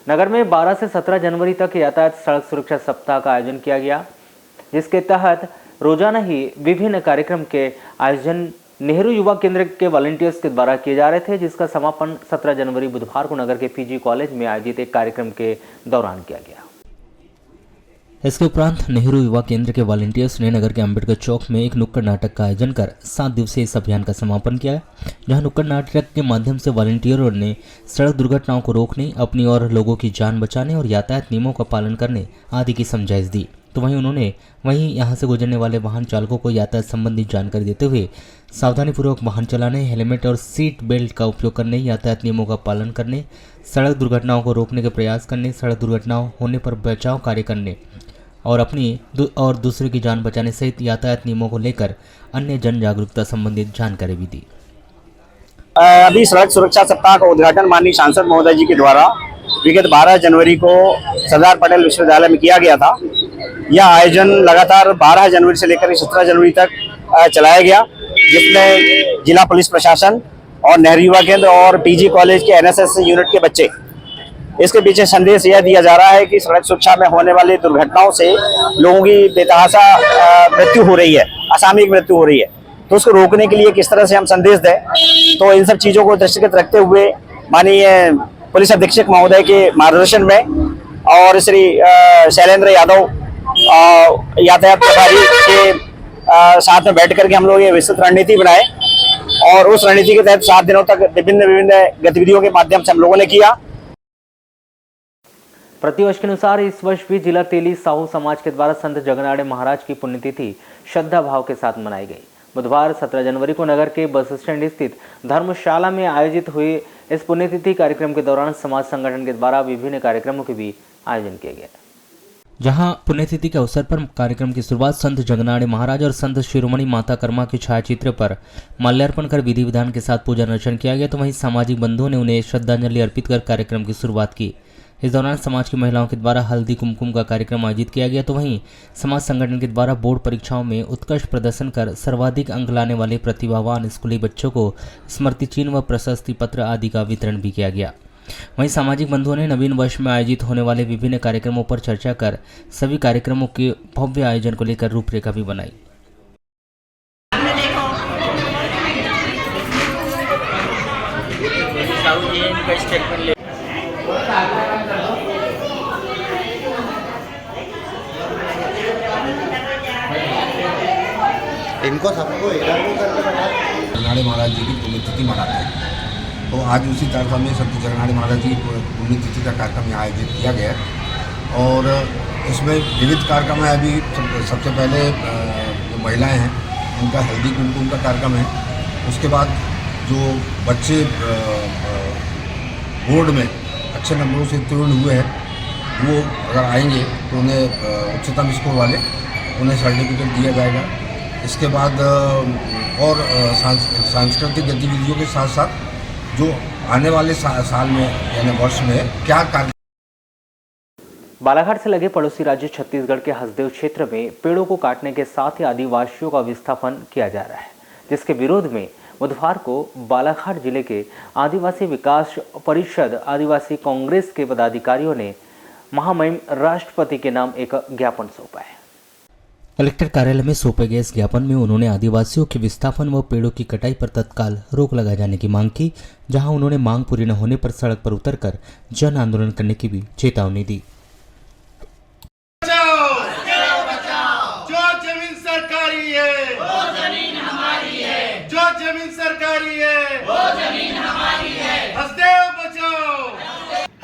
नगर में 12 से 17 जनवरी तक यातायात सड़क सुरक्षा सप्ताह का आयोजन किया गया, जिसके तहत रोजाना ही विभिन्न कार्यक्रम के आयोजन नेहरू युवा केंद्र के वॉलंटियर्स के द्वारा किए जा रहे थे, जिसका समापन 17 जनवरी बुधवार को नगर के पीजी कॉलेज में आयोजित एक कार्यक्रम के दौरान किया गया। इसके उपरांत नेहरू युवा केंद्र के वॉलंटियर्स ने नगर के अंबेडकर चौक में एक नुक्कड़ नाटक का आयोजन कर 7 दिवसीय इस अभियान का समापन किया, जहां नुक्कड़ नाटक के माध्यम से वॉलंटियरों ने सड़क दुर्घटनाओं को रोकने, अपनी और लोगों की जान बचाने और यातायात नियमों का पालन करने आदि की समझाइश दी। तो वहीं यहां से गुजरने वाले वाहन चालकों को यातायात संबंधी जानकारी देते हुए सावधानीपूर्वक वाहन चलाने, हेलमेट और सीट बेल्ट का उपयोग करने, यातायात नियमों का पालन करने, सड़क दुर्घटनाओं को रोकने के प्रयास करने, सड़क दुर्घटनाओं होने पर बचाव कार्य करने और अपनी और दूसरे की जान बचाने सहित यातायात नियमों को लेकर अन्य जन जागरूकता संबंधित जानकारी भी दी। अभी सड़क सुरक्षा सप्ताह का उद्घाटन माननीय सांसद महोदय जी के द्वारा विगत 12 जनवरी को सरदार पटेल विश्वविद्यालय में किया गया था। यह आयोजन लगातार 12 जनवरी से लेकर 17 जनवरी तक चलाया गया, जिसमें जिला पुलिस प्रशासन और नेहरू युवा केंद्र और पीजी कॉलेज के एनएसएस यूनिट के बच्चे। इसके पीछे संदेश यह दिया जा रहा है कि सड़क सुरक्षा में होने वाली दुर्घटनाओं से लोगों की बेतहाशा मृत्यु हो रही है, असामयिक मृत्यु हो रही है, तो उसको रोकने के लिए किस तरह से हम संदेश दें। तो इन सब चीज़ों को दृष्टिगत रखते हुए माननीय पुलिस अधीक्षक महोदय के मार्गदर्शन में और श्री शैलेंद्र यादव यातायात प्रभारी के साथ में बैठ करके हम लोग ये विस्तृत रणनीति बनाए और उस रणनीति के तहत 7 दिनों तक विभिन्न गतिविधियों के माध्यम से हम लोगों ने किया। प्रतिवर्ष के अनुसार इस वर्ष भी जिला तेली साहू समाज के द्वारा संत जगनाड़े महाराज की पुण्यतिथि श्रद्धा भाव के साथ मनाई गई। बुधवार 17 जनवरी को नगर के बस स्टैंड स्थित धर्मशाला में आयोजित हुए इस पुण्यतिथि कार्यक्रम के दौरान समाज संगठन के द्वारा विभिन्न कार्यक्रमों के भी आयोजन किया गया, जहां पुण्यतिथि के अवसर पर कार्यक्रम की शुरुआत संत जगनाड़े महाराज और संत शिरोमणि माता कर्मा के छायाचित्र पर माल्यार्पण कर विधि विधान के साथ पूजन अर्चन किया गया। तो वहीं सामाजिक बंधुओं ने उन्हें श्रद्धांजलि अर्पित कर कार्यक्रम की शुरुआत की। इस दौरान समाज की महिलाओं के द्वारा हल्दी कुमकुम का कार्यक्रम आयोजित किया गया। तो वहीं समाज संगठन के द्वारा बोर्ड परीक्षाओं में उत्कृष्ट प्रदर्शन कर सर्वाधिक अंक लाने वाले प्रतिभावान स्कूली बच्चों को स्मृति चिन्ह व प्रशस्ति पत्र आदि का वितरण भी किया गया। वहीं सामाजिक बंधुओं ने नवीन वर्ष में आयोजित होने वाले विभिन्न कार्यक्रमों पर चर्चा कर सभी कार्यक्रमों के भव्य आयोजन को लेकर रूपरेखा भी बनाई। इनको सबको जगनाड़े महाराज जी की पुण्यतिथि मनाते हैं, तो आज उसी तरह हमने संत जगनाड़े महाराज जी की पुण्यतिथि का कार्यक्रम यहाँ आयोजित किया गया है और इसमें विविध कार्यक्रम है। अभी सबसे पहले जो महिलाएं हैं उनका हल्दी कुमकुम का कार्यक्रम है। उसके बाद जो बच्चे बोर्ड में अच्छे नंबरों से उत्तीर्ण हुए हैं वो अगर आएंगे तो उन्हें उच्चतम स्कोर वाले उन्हें सर्टिफिकेट दिया जाएगा। इसके बाद और सांस्कृतिक गतिविधियों के साथ साथ जो आने वाले साल में यानी वर्ष में क्या कार्य। बालाघाट से लगे पड़ोसी राज्य छत्तीसगढ़ के हसदेव क्षेत्र में पेड़ों को काटने के साथ ही आदिवासियों का विस्थापन किया जा रहा है, जिसके विरोध में बुधवार को बालाघाट जिले के आदिवासी विकास परिषद आदिवासी कांग्रेस के पदाधिकारियों ने महामहिम राष्ट्रपति के नाम एक ज्ञापन सौंपा है। कलेक्टर कार्यालय में सौंपे गए इस ज्ञापन में उन्होंने आदिवासियों के विस्थापन व पेड़ों की कटाई पर तत्काल रोक लगाए जाने की मांग की, जहां उन्होंने मांग पूरी न होने पर सड़क पर उतरकर जन आंदोलन करने की भी चेतावनी दी। जो जमीन सरकारी है वो जमीन हमारी है, जो जमीन सरकारी है वो जमीन हमारी है। हसदेव बचाओ,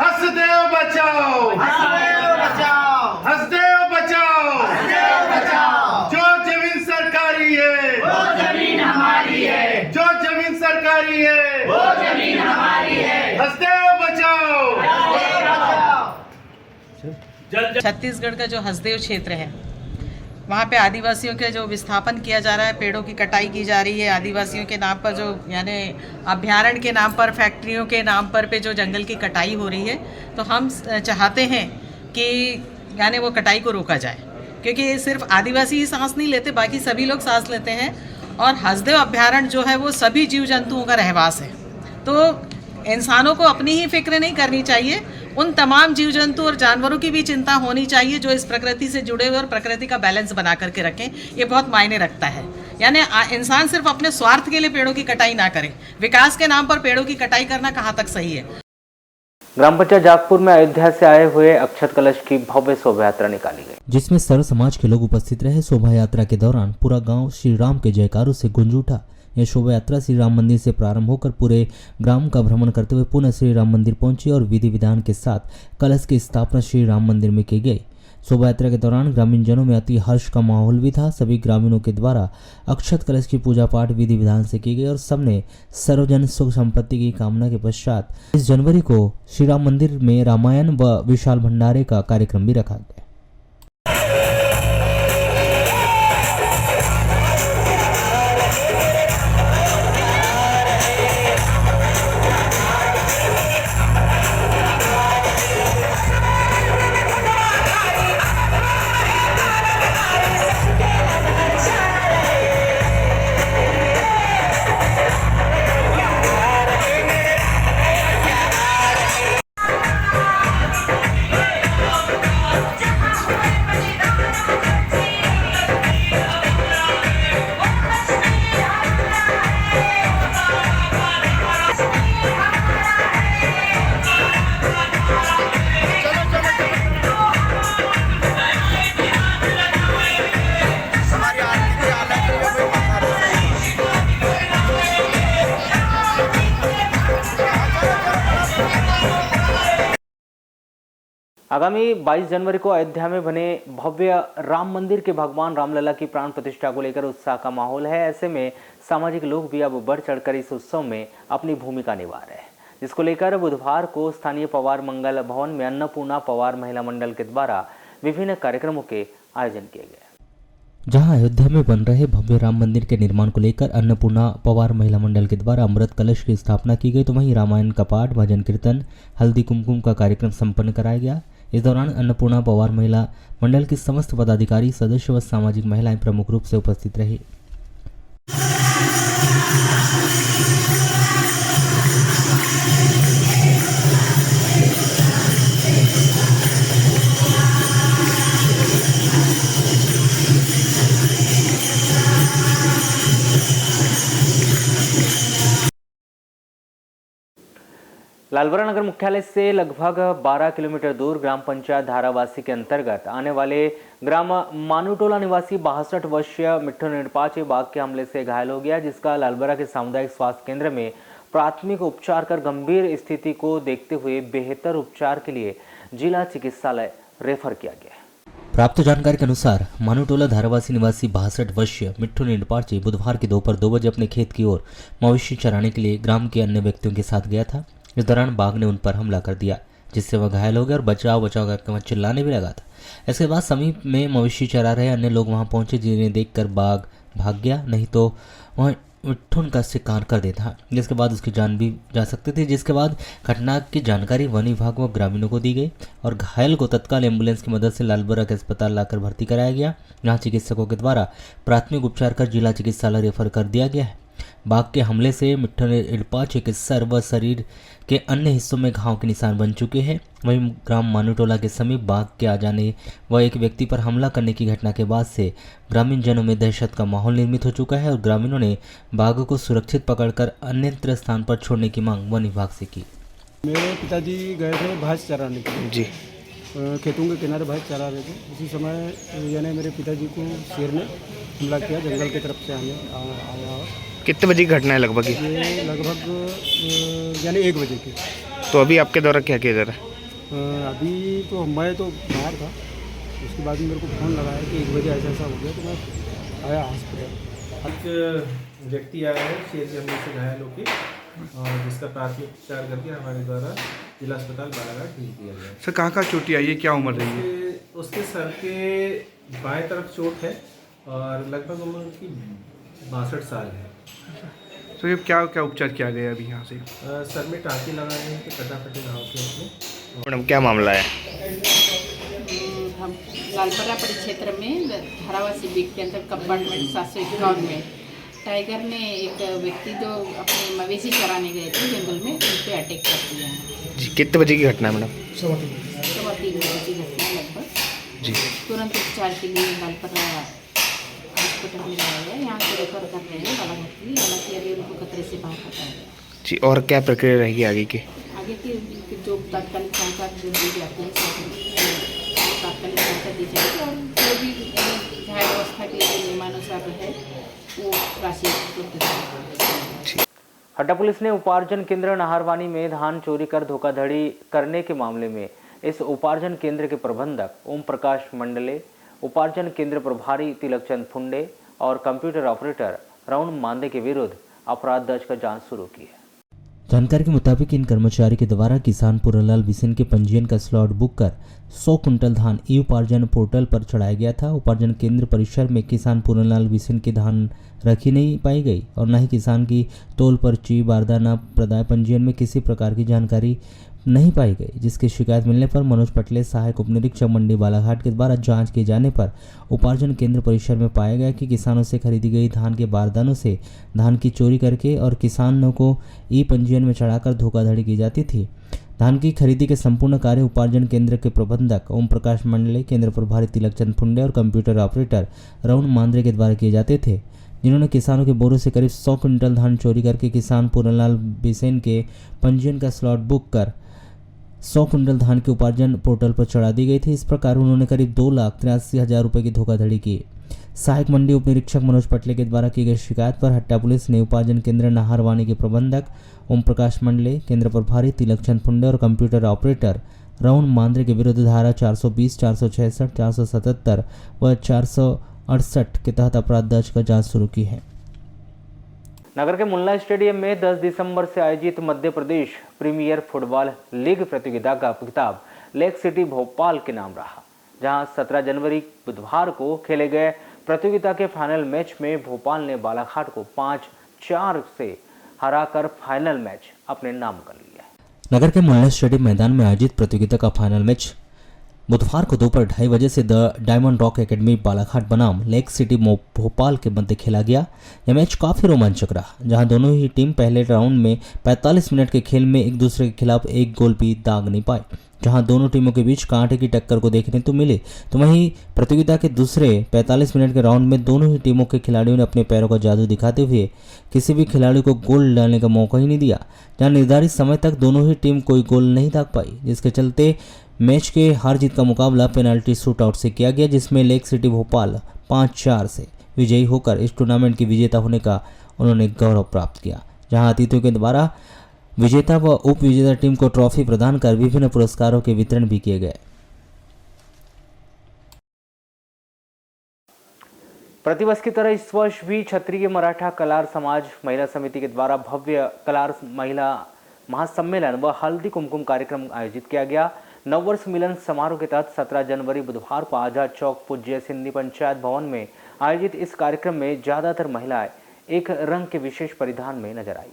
हसदेव बचाओ, हसदेव बचाओ, हसदेव बचाओ, हसदेव बचाओ। जो जमीन सरकारी है वो जमीन हमारी है, जो जमीन सरकारी है वो जमीन हमारी है। हसदेव बचाओ, हसदेव बचाओ। छत्तीसगढ़ का जो हसदेव क्षेत्र है वहाँ पे आदिवासियों के जो विस्थापन किया जा रहा है, पेड़ों की कटाई की जा रही है, आदिवासियों के नाम पर जो यानी अभ्यारण्य के नाम पर, फैक्ट्रियों के नाम पर पे जो जंगल की कटाई हो रही है, तो हम चाहते हैं कि यानी वो कटाई को रोका जाए, क्योंकि सिर्फ आदिवासी ही सांस नहीं लेते, बाकी सभी लोग सांस लेते हैं। और हसदेव अभ्यारण्य जो है वो सभी जीव जंतुओं का रहवास है, तो इंसानों को अपनी ही फिक्र नहीं करनी चाहिए, उन तमाम जीव जंतु और जानवरों की भी चिंता होनी चाहिए जो इस प्रकृति से जुड़े हुए और प्रकृति का बैलेंस बना करके रखें। ये बहुत मायने रखता है। यानी इंसान सिर्फ अपने स्वार्थ के लिए पेड़ों की कटाई ना करे, विकास के नाम पर पेड़ों की कटाई करना कहाँ तक सही है। ग्राम पंचायत जागपुर में अयोध्या से आए हुए अक्षत कलश की भव्य शोभा यात्रा निकाली गई, जिसमें सर्व समाज के लोग उपस्थित रहे। शोभा यात्रा के दौरान पूरा गांव श्री राम के जयकारों से गूंज उठा। यह शोभा यात्रा श्री राम मंदिर से प्रारंभ होकर पूरे ग्राम का भ्रमण करते हुए पुनः श्री राम मंदिर पहुंची और विधि विधान के साथ कलश की स्थापना श्री राम मंदिर में की गई। शोभा यात्रा के दौरान ग्रामीण जनों में अति हर्ष का माहौल भी था। सभी ग्रामीणों के द्वारा अक्षत कलश की पूजा पाठ विधि विधान से की गई और सबने सर्वजन सुख संपत्ति की कामना के पश्चात 20 जनवरी को श्री राम मंदिर में रामायण व विशाल भंडारे का कार्यक्रम भी रखा गया। आगामी 22 जनवरी को अयोध्या में बने भव्य राम मंदिर के भगवान रामलला की प्राण प्रतिष्ठा को लेकर उत्साह का माहौल है। ऐसे में सामाजिक लोग भी अब बढ़ चढ़कर इस उत्सव में अपनी भूमिका निभा रहे हैं, जिसको लेकर बुधवार को स्थानीय पवार मंगल भवन में अन्नपूर्णा पवार महिला मंडल के द्वारा विभिन्न कार्यक्रमों के आयोजन किए गए। जहां अयोध्या में बन रहे भव्य राम मंदिर के निर्माण को लेकर अन्नपूर्णा पवार महिला मंडल के द्वारा अमृत कलश की स्थापना की गई, तो वहीं रामायण का पाठ, भजन कीर्तन, हल्दी कुमकुम का कार्यक्रम संपन्न कराया गया। इस दौरान अन्नपूर्णा पवार महिला मंडल के समस्त पदाधिकारी, सदस्य व सामाजिक महिलाएं प्रमुख रूप से उपस्थित रही। लालबरा नगर मुख्यालय से लगभग 12 किलोमीटर दूर ग्राम पंचायत धारावासी के अंतर्गत आने वाले ग्राम मानूटोला निवासी 62 वर्षीय मिट्ठू निरपाचे बाघ के हमले से घायल हो गया, जिसका लालबरा के सामुदायिक स्वास्थ्य केंद्र में प्राथमिक उपचार कर गंभीर स्थिति को देखते हुए बेहतर उपचार के लिए जिला चिकित्सालय रेफर किया गया। प्राप्त जानकारी के अनुसार मानूटोला धारावासी निवासी 62 वर्षीय मिट्ठू निरपाचे बुधवार की दोपहर 2 बजे अपने खेत की ओर मवेशी चराने के लिए ग्राम के अन्य व्यक्तियों के साथ गया था। इस दौरान बाघ ने उन पर हमला कर दिया, जिससे वह घायल हो गया और बचाव करके वह चिल्लाने भी लगा था। इसके बाद समीप में मवेशी चरा रहे अन्य लोग वहां पहुंचे, जिन्हें देखकर बाघ भाग गया, नहीं तो वह मिट्ठू का शिकार कर देता, जिसके बाद उसकी जान भी जा सकती थी। जिसके बाद घटना की जानकारी वन विभाग व ग्रामीणों को दी गई और घायल को तत्काल एम्बुलेंस की मदद से लालबरा के अस्पताल लाकर भर्ती कराया गया, जहाँ चिकित्सकों के द्वारा प्राथमिक उपचार कर जिला चिकित्सालय रेफर कर दिया गया है। बाघ के हमले से मिट्ठू निरपाचे के सर व शरीर के अन्य हिस्सों में घाव के निशान बन चुके हैं। वहीं ग्राम मानूटोला के समीप बाघ के आ जाने व एक व्यक्ति पर हमला करने की घटना के बाद से ग्रामीण जनों में दहशत का माहौल निर्मित हो चुका है और ग्रामीणों ने बाघ को सुरक्षित पकड़कर अन्यत्र स्थान पर छोड़ने की मांग वन विभाग से की। मेरे पिताजी गए थे भैंस चराने के लिए जी, खेतों के किनारे भैंस चरा रहे थे। उसी समय यानी मेरे पिताजी को शेर ने हमला किया, जंगल की तरफ से आया। कितने बजे की घटना है लगभग? ये लगभग यानी 1 बजे की। तो अभी आपके द्वारा क्या किया जा रहा है? अभी तो मैं तो बाहर था, उसके बाद मेरे को फ़ोन लगाया कि 1 बजे ऐसा हो गया, तो मैं आया हॉस्पिटल। एक व्यक्ति आया है शेर के हमले से घायल होकर और जिसका प्राथमिक उपचार करके हमारे द्वारा जिला अस्पताल बालाघाट भेज दिया गया। सर कहाँ चोटी आई है, क्या उम्र रही है? उसके सर के बाएं तरफ चोट है और लगभग उम्र की 62 साल है। तो ये क्या क्या उपचार किया गया अभी यहाँ से? सर में टाँके लगाए हैं, कटाकटी घाव के उसमें। मैडम क्या मामला है? हम लालबरा परिक्षेत्र में धारावासी बीट के अंदर कंपार्टमेंट 751 में टाइगर ने एक व्यक्ति जो अपने मवेशी चराने गए थे जंगल में, उन पे अटैक कर दिया है। जी, कितने बजे की घटना है मैडम? 3:15 बजे की घटना लगभग। जी, तुरंत उपचार के लिए लालपरा हॉस्पिटल में लाया गया, यहाँ से रेफर कर रहे हैं बालाघाट के लिए। हालांकि अभी उनको खतरे से बाहर हटाया गया। जी, और क्या प्रक्रिया रहेगी आगे की? आगे की जो तात्कालिक सहायता दी जाती है तात्कालिक सहायता दी जाएगी, और जो भी न्याय व्यवस्था के लिए नियमानुसार है वो राशि उपलब्ध कराई। हड्डा पुलिस ने उपार्जन केंद्र नाहरवानी में धान चोरी कर धोखाधड़ी करने के मामले में इस उपार्जन केंद्र के प्रबंधक ओम प्रकाश मंडले, उपार्जन केंद्र प्रभारी तिलकचंद फुंडे और कंप्यूटर ऑपरेटर राउंड मांदे के विरुद्ध अपराध दर्ज कर जांच शुरू की है। जानकारी के मुताबिक इन कर्मचारी के द्वारा किसान पूरनलाल बिसेन के पंजीयन का स्लॉट बुक कर 100 कुंटल धान ई उपार्जन पोर्टल पर चढ़ाया गया था। उपार्जन केंद्र परिसर में किसान पूरनलाल बिसेन की धान रखी नहीं पाई गई और न ही किसान की तोल पर्ची, बारदाना प्रदाय पंजीयन में किसी प्रकार की जानकारी नहीं पाई गई, जिसकी शिकायत मिलने पर मनोज पटले, सहायक उपनिरीक्षक मंडी बालाघाट के द्वारा जांच किए जाने पर उपार्जन केंद्र परिसर में पाया गया कि किसानों से खरीदी गई धान के बारदानों से धान की चोरी करके और किसानों को ई पंजीयन में चढ़ाकर धोखाधड़ी की जाती थी। धान की खरीदी के संपूर्ण कार्य उपार्जन केंद्र के प्रबंधक ओम प्रकाश मंडले, केंद्र प्रभारी तिलकचंद फुंडे और कंप्यूटर ऑपरेटर राउंड मांद्रे के द्वारा किए जाते थे, जिन्होंने किसानों के बोरों से करीब 100 क्विंटल धान चोरी करके किसान पूरनलाल बिसेन के पंजीयन का स्लॉट बुक कर 100 कुंटल धान के उपार्जन पोर्टल पर चढ़ा दी गई थी। इस प्रकार उन्होंने करीब 2,83,000 रुपये की धोखाधड़ी की। सहायक मंडी उप निरीक्षक मनोज पटले के द्वारा की गई शिकायत पर हट्टा पुलिस ने उपार्जन केंद्र नाहरवानी के प्रबंधक ओम प्रकाश मंडले, केंद्र प्रभारी तिलकचंद फुंडे और कंप्यूटर ऑपरेटर राउंड मांद्रे के विरुद्ध धारा 420, 466, 477 व 468 के तहत अपराध दर्ज कर जाँच शुरू की है। नगर के मुल्ला स्टेडियम में 10 दिसंबर से आयोजित Madhya Pradesh premiere football league प्रतियोगिता का खिताब लेक सिटी भोपाल के नाम रहा, जहां 17 जनवरी बुधवार को खेले गए प्रतियोगिता के फाइनल मैच में भोपाल ने बालाघाट को 5-4 से हराकर फाइनल मैच अपने नाम कर लिया। नगर के मुल्ला स्टेडियम मैदान में आयोजित प्रतियोगिता का फाइनल मैच बुधवार को दोपहर 2:30 बजे से the diamond rock academy Balaghat बनाम लेक सिटी भोपाल के मध्य खेला गया। यह मैच काफ़ी रोमांचक रहा, जहां दोनों ही टीम पहले राउंड में 45 मिनट के खेल में एक दूसरे के खिलाफ एक गोल भी दाग नहीं पाए। जहां दोनों टीमों के बीच कांटे की टक्कर को देखने तो मिले, तो वहीं प्रतियोगिता के दूसरे 45 मिनट के राउंड में दोनों ही टीमों के खिलाड़ियों ने अपने पैरों का जादू दिखाते हुए किसी भी खिलाड़ी को गोल डालने का मौका ही नहीं दिया। जहां निर्धारित समय तक दोनों ही टीम कोई गोल नहीं दाग पाई, जिसके चलते मैच के हार जीत का मुकाबला पेनाल्टी शूटआउट से किया गया, जिसमें लेक सिटी भोपाल 5-4 से विजयी होकर इस टूर्नामेंट की विजेता होने का उन्होंने गौरव प्राप्त किया। जहां अतिथियों के द्वारा विजेता व उप विजेता टीम को ट्रॉफी प्रदान कर विभिन्न पुरस्कारों के वितरण भी किए गए। प्रतिवर्ष की तरह इस वर्ष भी क्षत्रिय मराठा कलार समाज महिला समिति के द्वारा भव्य कलार महिला महासम्मेलन व हल्दी कुमकुम कार्यक्रम आयोजित किया गया। नववर्ष मिलन समारोह के तहत 17 जनवरी बुधवार को आजाद चौक पूज्य सिंधी पंचायत भवन में आयोजित इस कार्यक्रम में ज्यादातर महिलाएं एक रंग के विशेष परिधान में नजर आई।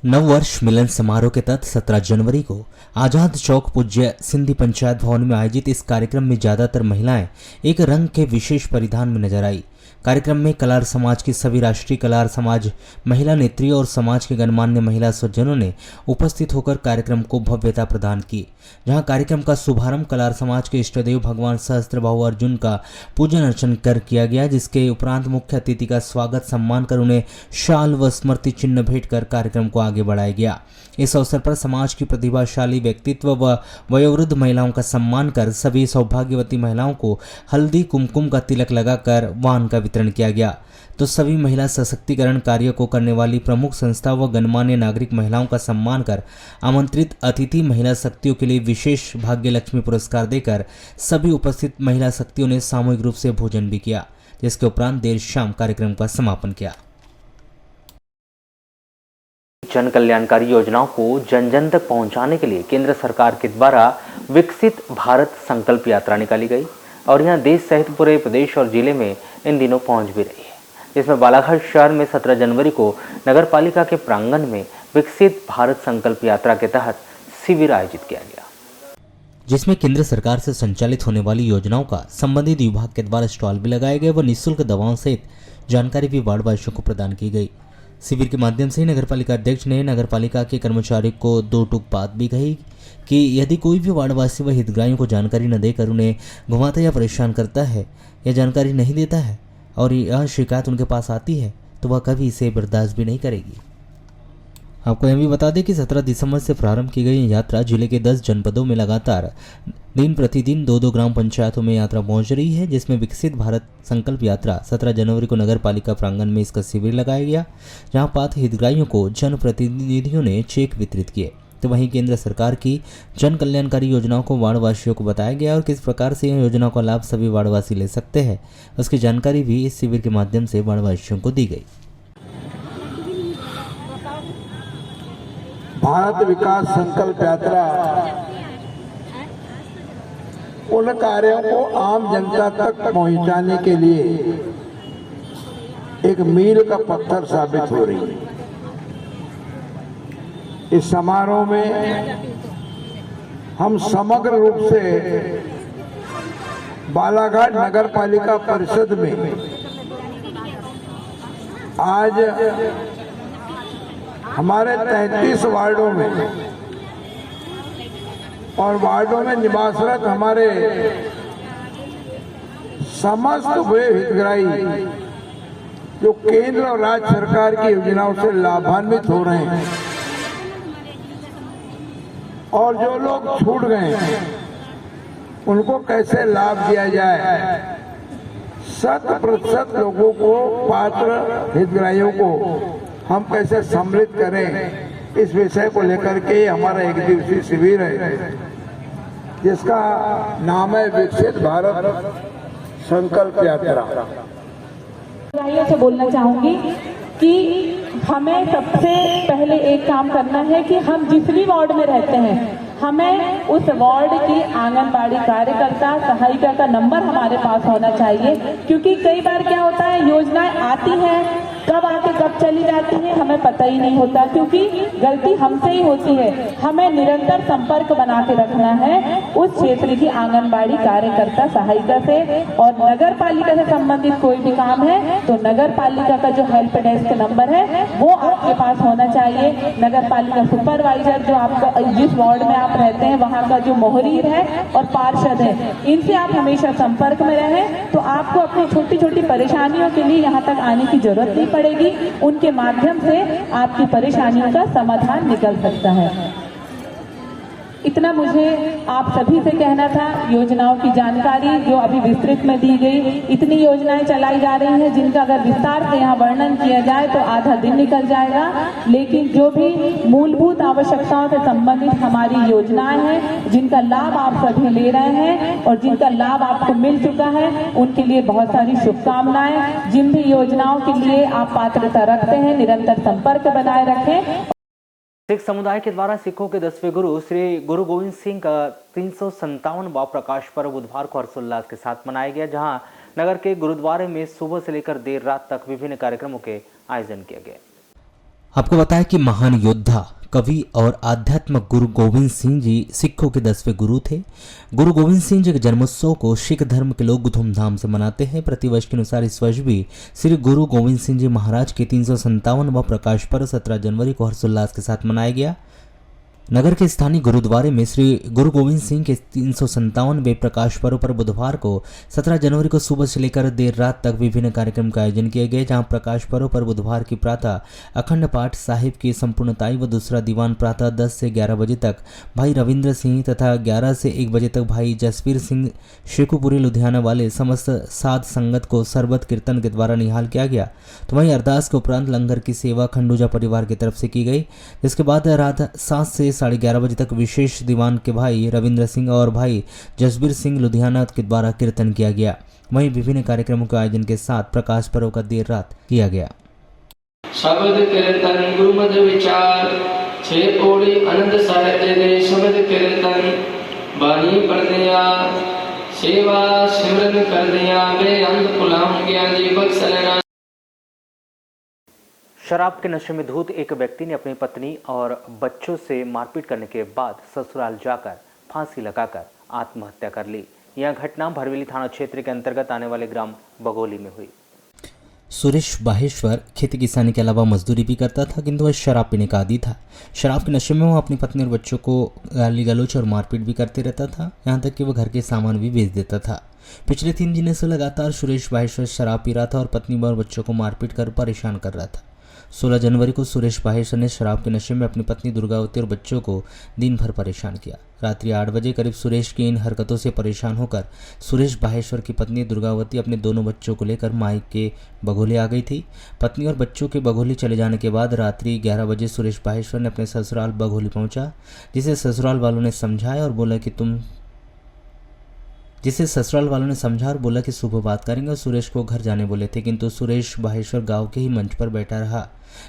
नववर्ष मिलन समारोह के तहत 17 जनवरी को आजाद चौक पूज्य सिंधी पंचायत भवन में आयोजित इस कार्यक्रम में ज्यादातर महिलाएं एक रंग के विशेष परिधान में नजर आई। कार्यक्रम में कलार समाज की सभी राष्ट्रीय कलार समाज महिला नेत्रियों और समाज के गणमान्य महिला सज्जनों ने उपस्थित होकर कार्यक्रम को भव्यता प्रदान की। जहां कार्यक्रम का शुभारंभ कलार समाज के इष्टदेव भगवान सहस्त्रबाहु अर्जुन का पूजन अर्चन कर किया गया, जिसके उपरांत मुख्य अतिथि का स्वागत सम्मान कर उन्हें शाल व स्मृति चिन्ह भेंट कर कार्यक्रम को आगे बढ़ाया गया। इस अवसर पर समाज की प्रतिभाशाली व्यक्तित्व व वयोवृद्ध महिलाओं का सम्मान कर सभी सौभाग्यवती महिलाओं को हल्दी कुमकुम का तिलक लगाकर वाहन का वितरण किया गया। तो सभी महिला सशक्तिकरण कार्य को करने वाली प्रमुख संस्था व गणमान्य नागरिक महिलाओं का सम्मान कर आमंत्रित अतिथि महिला शक्तियों के लिए विशेष भाग्य लक्ष्मी पुरस्कार देकर सभी उपस्थित महिला शक्तियों ने सामूहिक रूप से भोजन भी किया, जिसके उपरांत देर शाम कार्यक्रम का समापन किया। जन कल्याणकारी योजनाओं को जन जन तक पहुंचाने के लिए केंद्र सरकार के द्वारा विकसित भारत संकल्प यात्रा निकाली गई और यहां देश सहित पूरे प्रदेश और जिले में इन दिनों पहुंच भी रही है, जिसमें बालाघाट शहर में 17 जनवरी को नगर पालिका के प्रांगण में विकसित भारत संकल्प यात्रा के तहत शिविर आयोजित किया गया। जिसमें केंद्र सरकार से संचालित होने वाली योजनाओं का संबंधित विभाग के द्वारा स्टॉल भी लगाए गए व निःशुल्क दवाओं सहित जानकारी भी वार्डवासियों को प्रदान की गई। शिविर के माध्यम से नगरपालिका अध्यक्ष ने नगरपालिका के कर्मचारी को 2 टूक बात भी कही कि यदि कोई भी वार्डवासी व हितग्राहियों को जानकारी न देकर उन्हें घुमाता या परेशान करता है या जानकारी नहीं देता है और यह शिकायत उनके पास आती है तो वह कभी इसे बर्दाश्त भी नहीं करेगी। आपको यह भी बता दें कि 17 दिसंबर से प्रारंभ की गई यात्रा जिले के 10 जनपदों में लगातार दिन प्रतिदिन 2-2 ग्राम पंचायतों में यात्रा पहुंच रही है, जिसमें विकसित भारत संकल्प यात्रा 17 जनवरी को नगर पालिका प्रांगण में इसका शिविर लगाया गया, जहां पात्र हितग्राहियों को जनप्रतिनिधियों ने चेक वितरित किए। तो वहीं केंद्र सरकार की जन कल्याणकारी योजनाओं को वार्डवासियों को बताया गया और किस प्रकार से इन योजनाओं का लाभ सभी वार्डवासी ले सकते हैं, उसकी जानकारी भी इस शिविर के माध्यम से वार्डवासियों को दी गई। भारत विकास संकल्प यात्रा उन कार्यों को आम जनता तक पहुंचाने के लिए एक मील का पत्थर साबित हो रही है। इस समारोह में हम समग्र रूप से बालाघाट नगर पालिका परिषद में आज हमारे 33 वार्डों में और वार्डों में निवासरत हमारे समस्त वे हितग्राही जो केंद्र और राज्य सरकार की योजनाओं से लाभान्वित हो रहे हैं और जो लोग छूट गए हैं उनको कैसे लाभ दिया जाए, 100% लोगों को, पात्र हितग्राहियों को हम कैसे सम्मिलित करें, इस विषय को लेकर के हमारा एक दिवसीय शिविर है जिसका नाम है विकसित भारत संकल्प यात्रा। हितग्राहियों से बोलना चाहूंगी कि हमें सबसे पहले एक काम करना है कि हम जिस भी वार्ड में रहते हैं हमें उस वार्ड की आंगनबाड़ी कार्यकर्ता सहायिका का नंबर हमारे पास होना चाहिए, क्योंकि कई बार क्या होता है योजनाएं आती हैं कब आके कब चली जाती है हमें पता ही नहीं होता, क्योंकि गलती हमसे ही होती है। हमें निरंतर संपर्क बना के रखना है उस क्षेत्र की आंगनबाड़ी कार्यकर्ता सहायिका से, और नगर पालिका से संबंधित कोई भी काम है तो नगर पालिका का जो हेल्प डेस्क नंबर है वो आपके पास होना चाहिए। नगर पालिका सुपरवाइजर जो आपको जिस वार्ड में आप रहते हैं वहाँ का जो मोहरीर है और पार्षद है, इनसे आप हमेशा संपर्क में रहें तो आपको अपनी छोटी छोटी परेशानियों के लिए यहाँ तक आने की जरूरत नहीं पड़ेगी। उनके माध्यम से आपकी परेशानियों का समाधान निकल सकता है। इतना मुझे आप सभी से कहना था। योजनाओं की जानकारी जो अभी विस्तृत में दी गई, इतनी योजनाएं चलाई जा रही हैं जिनका अगर विस्तार से यहाँ वर्णन किया जाए तो आधा दिन निकल जाएगा, लेकिन जो भी मूलभूत आवश्यकताओं से संबंधित हमारी योजनाएं हैं जिनका लाभ आप सभी ले रहे हैं और जिनका लाभ आपको मिल चुका है, उनके लिए बहुत सारी शुभकामनाएं। जिन भी योजनाओं के लिए आप पात्रता रखते हैं निरंतर संपर्क बनाए रखें। सिख समुदाय के द्वारा सिखों के 10वें गुरु श्री गुरु गोविंद सिंह का 357वां प्रकाश पर्व बुधवार को हर्षोल्लास के साथ मनाया गया, जहां नगर के गुरुद्वारे में सुबह से लेकर देर रात तक विभिन्न कार्यक्रमों के आयोजन किए गए। आपको बताया कि महान योद्धा, कवि और आध्यात्मक गुरु गोविंद सिंह जी सिखों के 10वें गुरु थे। गुरु गोविंद सिंह जी के जन्मोत्सव को सिख धर्म के लोग धूमधाम से मनाते हैं। प्रतिवर्ष के अनुसार इस वर्ष भी श्री गुरु गोविंद सिंह जी महाराज के 357वां प्रकाश पर्व 17 जनवरी को हर्षोल्लास के साथ मनाया गया। नगर के स्थानीय गुरुद्वारे में श्री गुरु गोविंद सिंह के 357वें प्रकाश पर्व पर बुधवार को 17 जनवरी को सुबह से लेकर देर रात तक विभिन्न कार्यक्रम का आयोजन किए गए, जहां प्रकाश पर्व पर बुधवार की प्रातः अखंड पाठ साहिब की संपूर्णताई व दूसरा दीवान प्रातः 10 से 11 बजे तक भाई रविंद्र सिंह तथा 11 से 1 बजे तक भाई जसवीर सिंह शेखुपुरी लुधियाना वाले समस्त साध संगत को सरबत कीर्तन के द्वारा निहाल किया गया। तो वहीं अरदास के उपरांत लंगर की सेवा खंडूजा परिवार की तरफ से की गई, जिसके बाद रात 7 से 11:30 बजे तक विशेष दीवान के भाई रविंद्र सिंह और भाई जसबीर सिंह लुधियाना के द्वारा कीर्तन किया गया। वहीं विभिन्न कार्यक्रमों के आयोजन के साथ प्रकाश पर्व का देर रात किया गया। शब्द कीर्तन गुरुमद विचार छे पौड़ी आनंद साहित्य दे शब्द कीर्तन बानी पढ़ दिया सेवा सिमरन कर दिया वे अंध गुलाम ज्ञान जी बख्शना। शराब के नशे में धुत एक व्यक्ति ने अपनी पत्नी और बच्चों से मारपीट करने के बाद ससुराल जाकर फांसी लगाकर आत्महत्या कर ली। यह घटना भरवेली थाना क्षेत्र के अंतर्गत आने वाले ग्राम बघोली में हुई। सुरेश बाहेश्वर खेती किसानी के अलावा मजदूरी भी करता था, किंतु वह शराब पीने का आदी था। शराब के नशे में वह अपनी पत्नी और बच्चों को गाली गलौज और मारपीट भी करते रहता था, यहाँ तक कि वह घर के सामान भी बेच देता था। पिछले 3 दिनों से लगातार सुरेश बाहेश्वर शराब पी रहा था और पत्नी और बच्चों को मारपीट कर परेशान कर रहा था। 16 जनवरी को सुरेश बाहेश्वर ने शराब के नशे में अपनी पत्नी दुर्गावती और बच्चों को दिन भर परेशान किया। रात्रि 8 बजे करीब सुरेश की इन हरकतों से परेशान होकर सुरेश बाहेश्वर की पत्नी दुर्गावती अपने दोनों बच्चों को लेकर मायके बघोली आ गई थी। पत्नी और बच्चों के बघोली चले जाने के बाद रात्रि 11 बजे सुरेश बाहेश्वर ने अपने ससुराल बघोली पहुंचा, जिसे ससुराल वालों ने समझा और बोला कि सुबह बात करेंगे और सुरेश को घर जाने बोले थे, किंतु सुरेश बाहेश्वर गांव के ही मंच पर बैठा रहा।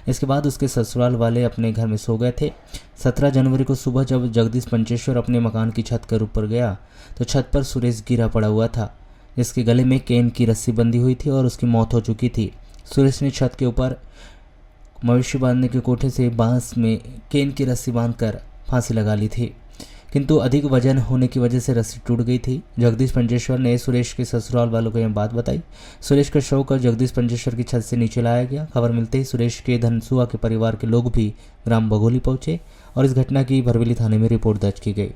इसके बाद उसके ससुराल वाले अपने घर में सो गए थे। 17 जनवरी को सुबह जब जगदीश पंचेश्वर अपने मकान की छत के ऊपर गया तो छत पर सुरेश गिरा पड़ा हुआ था, जिसके गले में केन की रस्सी बंधी हुई थी और उसकी मौत हो चुकी थी। सुरेश ने छत के ऊपर मवेशी बांधने के कोठे से बांस में केन की रस्सी बांधकर फांसी लगा ली थी, किंतु अधिक वजन होने की वजह से रस्सी टूट गई थी। जगदीश पंचेश्वर ने सुरेश के ससुराल वालों को यह बात बताई। सुरेश का शव कर जगदीश पंचेश्वर की छत से नीचे लाया गया। खबर मिलते ही सुरेश के धनसुआ के परिवार के लोग भी ग्राम बघोली पहुंचे और इस घटना की भरवेली थाने में रिपोर्ट दर्ज की गई।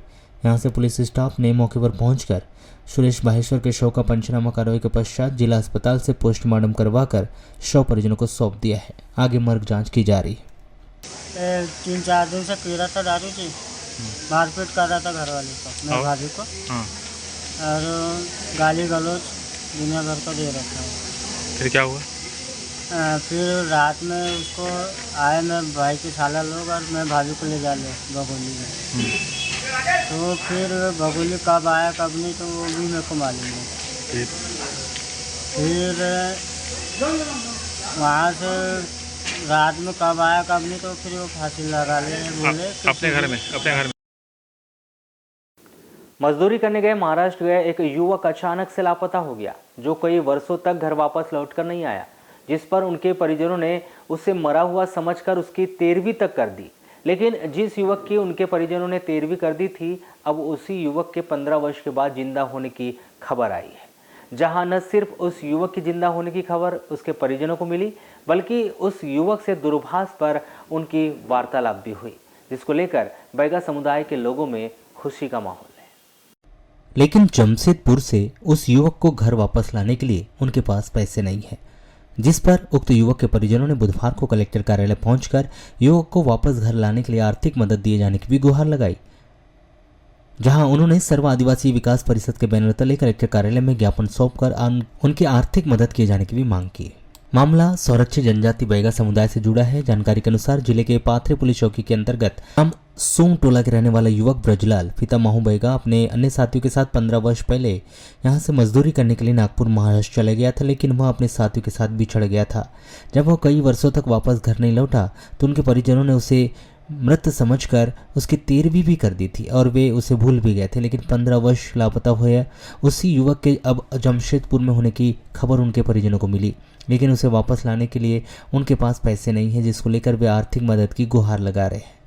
यहां से पुलिस स्टाफ ने मौके पर पहुंचकर सुरेश बाहेश्वर के शव का पंचनामा कार्रवाई के पश्चात जिला अस्पताल से पोस्टमार्टम करवाकर शव परिजनों को सौंप दिया है। आगे मर्ग जाँच की जा रही है। 3-4 दिन से पी रहा था दारू जी, मारपीट कर रहा था घर वाले को, मेरे भाभी को, और गाली गलौज दुनिया भर को दे रखा है। फिर क्या हुआ? फिर रात में उसको आए मैं भाई के साला लोग और मैं भाभी को ले जा ले बघोली में। तो फिर बघोली कब आया कब नहीं तो वो भी मेरे को मालूम है। फिर वहाँ से रात में कब आया कब नहीं तो फिर वो फांसी लगा ले बोले अपने घर में मजदूरी करने गए महाराष्ट्र गए एक युवक अचानक से लापता हो गया, जो कई वर्षों तक घर वापस लौटकर नहीं आया, जिस पर उनके परिजनों ने उसे मरा हुआ समझकर उसकी 13वीं तक कर दी। लेकिन जिस युवक की उनके परिजनों ने 13वीं कर दी थी, अब उसी युवक के 15 वर्ष के बाद जिंदा होने की खबर आई है। जहां न सिर्फ उस युवक की जिंदा होने की खबर उसके परिजनों को मिली, बल्कि उस युवक से दूरभाष पर उनकी वार्तालाप भी हुई, जिसको लेकर बैगा समुदाय के लोगों में खुशी का माहौल है। लेकिन जमशेदपुर से उस युवक को घर वापस लाने के लिए उनके पास पैसे नहीं है, जिस पर उक्त युवक के परिजनों ने बुधवार को कलेक्टर कार्यालय पहुंचकर युवक को वापस घर लाने के लिए आर्थिक मदद दिए जाने की भी गुहार लगाई। जहां उन्होंने सर्व आदिवासी विकास परिषद के बैनर तले कलेक्टर कार्यालय में ज्ञापन सौंपकर उनकी आर्थिक मदद किए जाने की भी मांग की। मामला संरक्षित जनजाति बैगा समुदाय से जुड़ा है। जानकारी के अनुसार जिले के पाथरे पुलिस चौकी के अंतर्गत हम सोम टोला के रहने वाला युवक ब्रजलाल पिता माहू बैगा अपने अन्य साथियों के साथ 15 वर्ष पहले यहां से मजदूरी करने के लिए नागपुर महाराष्ट्र चले गया था, लेकिन वह अपने साथियों के साथ बिछड़ गया था। जब वह कई वर्षों तक वापस घर नहीं लौटा तो उनके परिजनों ने उसे मृत समझकर उसकी 13वीं भी कर दी थी और वे उसे भूल भी गए थे। लेकिन 15 वर्ष लापता हुए उसी युवक के अब जमशेदपुर में होने की खबर उनके परिजनों को मिली, लेकिन उसे वापस लाने के लिए उनके पास पैसे नहीं है, जिसको लेकर वे आर्थिक मदद की गुहार लगा रहे हैं।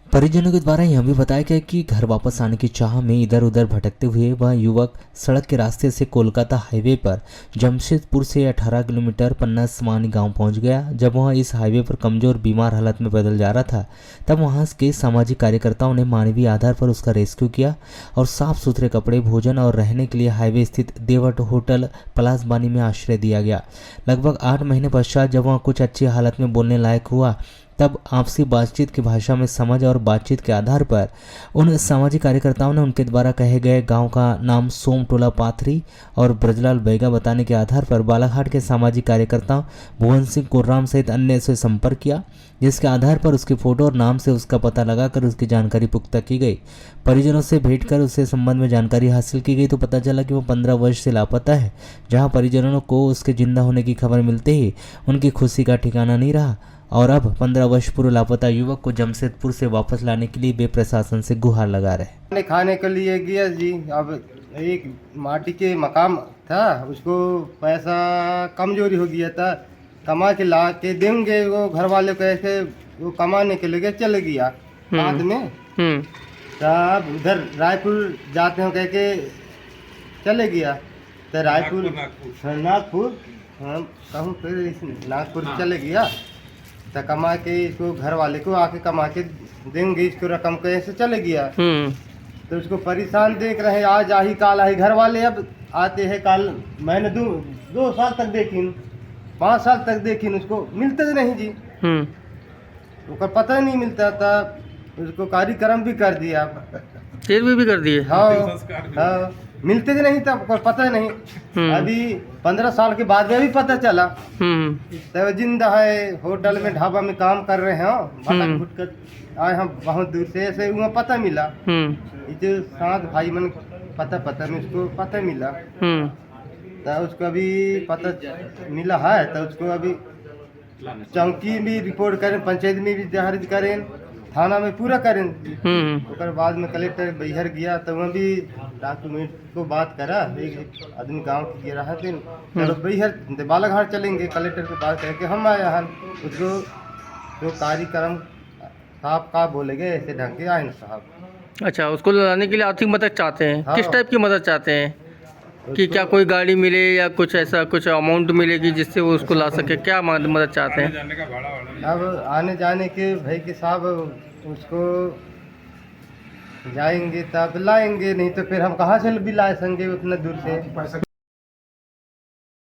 परिजनों के द्वारा यह भी बताया गया कि घर वापस आने की चाह में इधर उधर भटकते हुए वह युवक सड़क के रास्ते से कोलकाता हाईवे पर जमशेदपुर से 18 किलोमीटर पन्ना समानी गांव पहुंच गया। जब वह इस हाईवे पर कमजोर बीमार हालत में पैदल जा रहा था, तब वहां के सामाजिक कार्यकर्ताओं ने मानवीय आधार पर उसका रेस्क्यू किया और साफ सुथरे कपड़े, भोजन और रहने के लिए हाईवे स्थित देवट होटल पलासबानी में आश्रय दिया गया। लगभग 8 महीने पश्चात जब वह कुछ अच्छी हालत में बोलने लायक हुआ, तब आपसी बातचीत की भाषा में समझ और बातचीत के आधार पर उन सामाजिक कार्यकर्ताओं ने उनके द्वारा कहे गए गांव का नाम सोम टोला पाथरी और ब्रजलाल बैगा बताने के आधार पर बालाघाट के सामाजिक कार्यकर्ता भुवन सिंह कुर्राम सहित अन्य से संपर्क किया, जिसके आधार पर उसके फोटो और नाम से उसका पता लगाकर उसकी जानकारी पुख्ता की गई। परिजनों से भेंट कर उसके संबंध में जानकारी हासिल की गई तो पता चला कि वो 15 वर्ष से लापता है। जहाँ परिजनों को उसके जिंदा होने की खबर मिलते ही उनकी खुशी का ठिकाना नहीं रहा और अब 15 वर्ष पूर्व लापता युवक को जमशेदपुर से वापस लाने के लिए वे प्रशासन से गुहार लगा रहे। खाने के लिए गया जी, अब एक माटी के मकान था, उसको पैसा कमजोरी हो गया था, कमा के ला के देंगे वो घर वाले को, ऐसे वो कमाने के लिए चले गया बाद में। साहब उधर रायपुर जाते हो कह के चले गया। तो रायपुर नागपुर हाँ कहूँ फिर नागपुर चले गया। तो कमा के इसको घर वाले को आके कमा के देंगे इसको रकम को, ऐसे चले गया। तो उसको परेशान देख रहे हैं, आज आही काल आही। घर वाले अब आते हैं काल, मैंने 2 साल तक देखी, 5 साल तक देखी, उसको मिलते नहीं जी। उसका पता नहीं मिलता था। उसको कार्यक्रम भी कर दिया, भी कर दिए। हाँ मिलते ही नहीं था, कोई पता नहीं। अभी 15 साल के बाद में भी पता चला। तो जिंदा है, होटल में ढाबा में काम कर रहे हैं। भटक भुट कर आए हम बहुत दूर से, ऐसे वहाँ पता मिला। जो 7 भाई मन पता में उसको पता मिला। तो उसको अभी पता मिला है, तो उसको अभी चौकी में रिपोर्ट करें, पंचायत में भी दर्ज करें, थाना में पूरा करें। उसके बाद में कलेक्टर बिहार गया, तो वहाँ भी डॉक्यूमेंट को बात करा। एक आदमी गांव के रहा थे, चलो बिहार बालाघाट चलेंगे, कलेक्टर के पास करके हम आए हैं। उसको जो कार्यक्रम साहब का बोले गए, ऐसे ढंग के आए ना साहब। अच्छा, उसको लाने के लिए आर्थिक मदद चाहते हैं। हाँ। किस टाइप की मदद चाहते हैं कि क्या कोई गाड़ी मिले या कुछ ऐसा कुछ अमाउंट मिलेगी जिससे वो उसको ला सके, क्या मदद चाहते हैं? अब आने जाने के भाई के साहब उसको जाएंगे तब लाएंगे, नहीं तो फिर हम कहाँ से भी ला सकेंगे उतना दूर से।